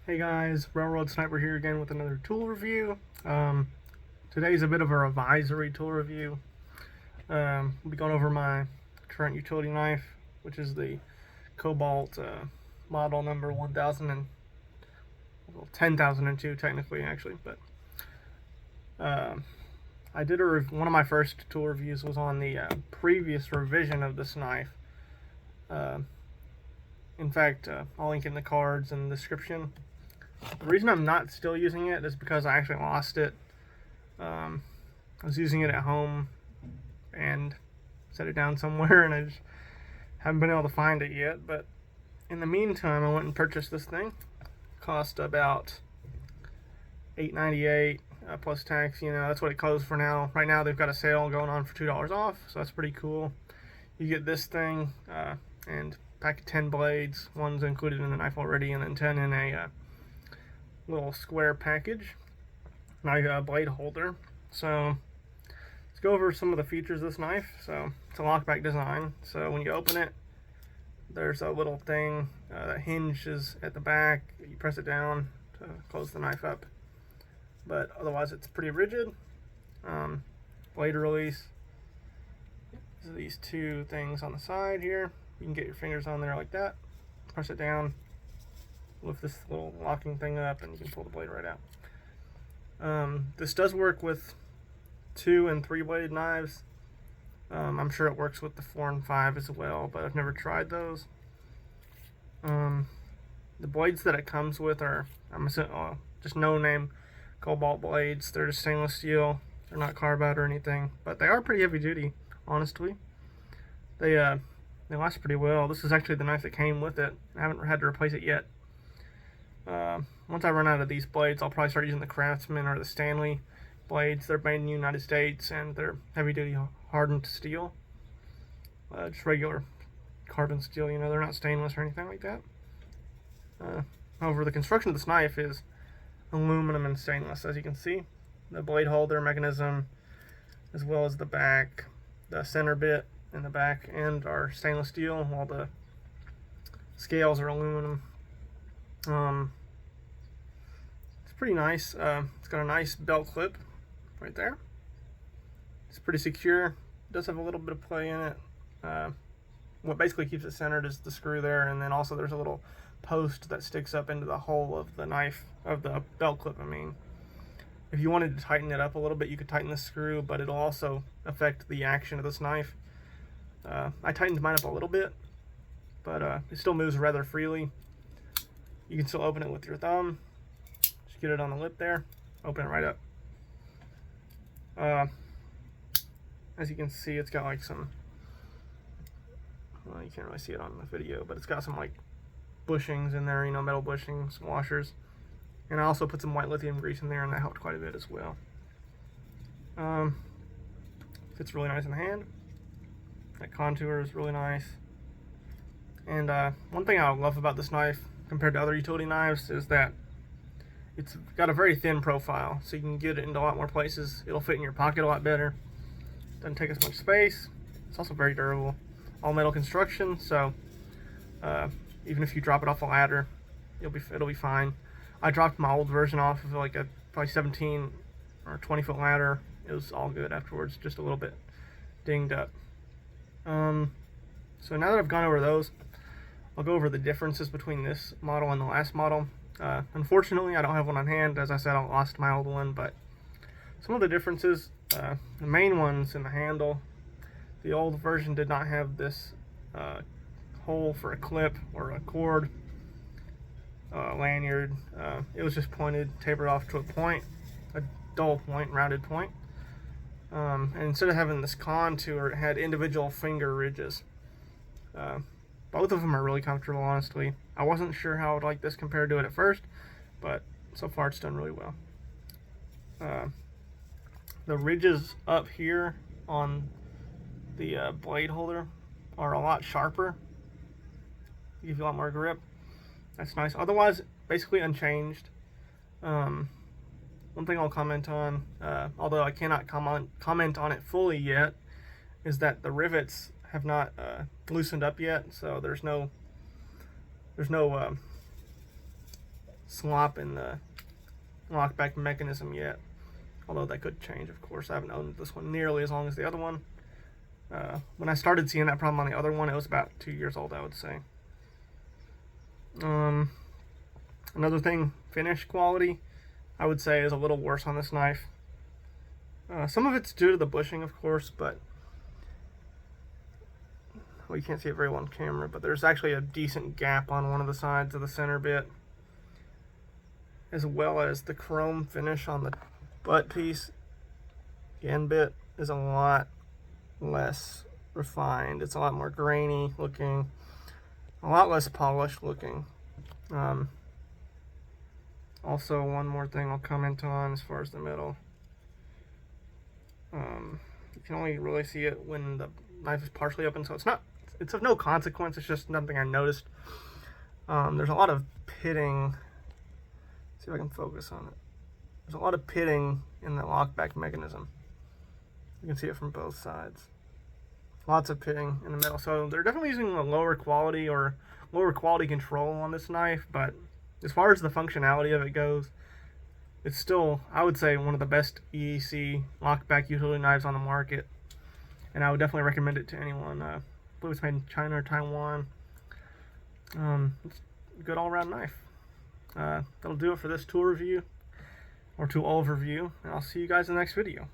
Hey guys, Railroad Sniper here again with another tool review. Today's a bit of a advisory tool review. We'll be going over my current utility knife, which is the Kobalt model number 10,002 technically actually, but I did one of my first tool reviews was on the previous revision of this knife. In fact, I'll link in the cards and the description. The reason I'm not still using it is because I actually lost it. I was using it at home and set it down somewhere, and I just haven't been able to find it yet. But in the meantime, I went and purchased this thing. It cost about $8.98 plus tax. You know, that's what it costs for now. Right now, they've got a sale going on for $2 off, so that's pretty cool. You get this thing and pack of 10 blades. One's included in the knife already, and then 10 in a little square package, my blade holder. So let's go over some of the features of this knife. So it's a lockback design, so when you open it, there's a little thing that hinges at the back. You press it down to close the knife up, but otherwise it's pretty rigid. Blade release, these two things on the side here. You can get your fingers on there like that, press it down, lift this little locking thing up, and you can pull the blade right out. This does work with 2 and 3 bladed knives. I'm sure it works with the 4 and 5 as well, but I've never tried those. The blades that it comes with are just no-name Kobalt blades. They're just stainless steel. They're not carbide or anything, but they are pretty heavy duty, honestly. They last pretty well. This is actually the knife that came with it. I haven't had to replace it yet. Once I run out of these blades, I'll probably start using the Craftsman or the Stanley blades. They're made in the United States, and they're heavy-duty hardened steel. Just regular carbon steel, you know, they're not stainless or anything like that. However, the construction of this knife is aluminum and stainless, as you can see. The blade holder mechanism, as well as the back, the center bit in the back end are stainless steel, while the scales are aluminum. It's pretty nice. It's got a nice belt clip right there. It's pretty secure. It does have a little bit of play in it. What basically keeps it centered is the screw there, and then also there's a little post that sticks up into the hole of the knife, of the belt clip, I mean. If you wanted to tighten it up a little bit, you could tighten the screw, but it'll also affect the action of this knife. I tightened mine up a little bit, but it still moves rather freely. You can still open it with your thumb. Just get it on the lip there, open it right up. As you can see, it's got like some, well, you can't really see it on the video, but it's got some like bushings in there, you know, metal bushings, washers. And I also put some white lithium grease in there, and that helped quite a bit as well. Fits really nice in the hand. That contour is really nice. And one thing I love about this knife compared to other utility knives is that it's got a very thin profile, so you can get it into a lot more places. It'll fit in your pocket a lot better. Doesn't take as much space. It's also very durable. All metal construction, so even if you drop it off a ladder, it'll be fine. I dropped my old version off of like a probably 17 or 20 foot ladder. It was all good afterwards, just a little bit dinged up. So now that I've gone over those, I'll go over the differences between this model and the last model. Unfortunately, I don't have one on hand. As I said, I lost my old one, but some of the differences, the main ones in the handle, the old version did not have this hole for a clip or a cord lanyard. It was just pointed, tapered off to a point, a dull point, rounded point. And instead of having this contour, it had individual finger ridges. Both of them are really comfortable, honestly. I wasn't sure how I would like this compared to it at first, but so far it's done really well. The ridges up here on the blade holder are a lot sharper. Give you a lot more grip. That's nice. Otherwise, basically unchanged. One thing I'll comment on, although I cannot comment on it fully yet, is that the rivets have not loosened up yet, so there's no slop in the lockback mechanism yet. Although that could change, of course. I haven't owned this one nearly as long as the other one. When I started seeing that problem on the other one, it was about 2 years old, I would say. Another thing, finish quality, I would say is a little worse on this knife. Some of it's due to the bushing, of course, but well, you can't see it very well on camera, but there's actually a decent gap on one of the sides of the center bit, as well as the chrome finish on the butt piece. The end bit is a lot less refined. It's a lot more grainy looking, a lot less polished looking. Also, one more thing I'll comment on as far as the middle. You can only really see it when the knife is partially open, so it's of no consequence. It's just something I noticed. There's a lot of pitting. Let's see if I can focus on it. There's a lot of pitting in the lockback mechanism. You can see it from both sides. Lots of pitting in the middle. So they're definitely using a lower quality or lower quality control on this knife, but as far as the functionality of it goes, it's still, I would say, one of the best EEC lockback utility knives on the market. And I would definitely recommend it to anyone. I believe it's made in China or Taiwan. It's a good all-around knife. That'll do it for this tool review, or tool overview, and I'll see you guys in the next video.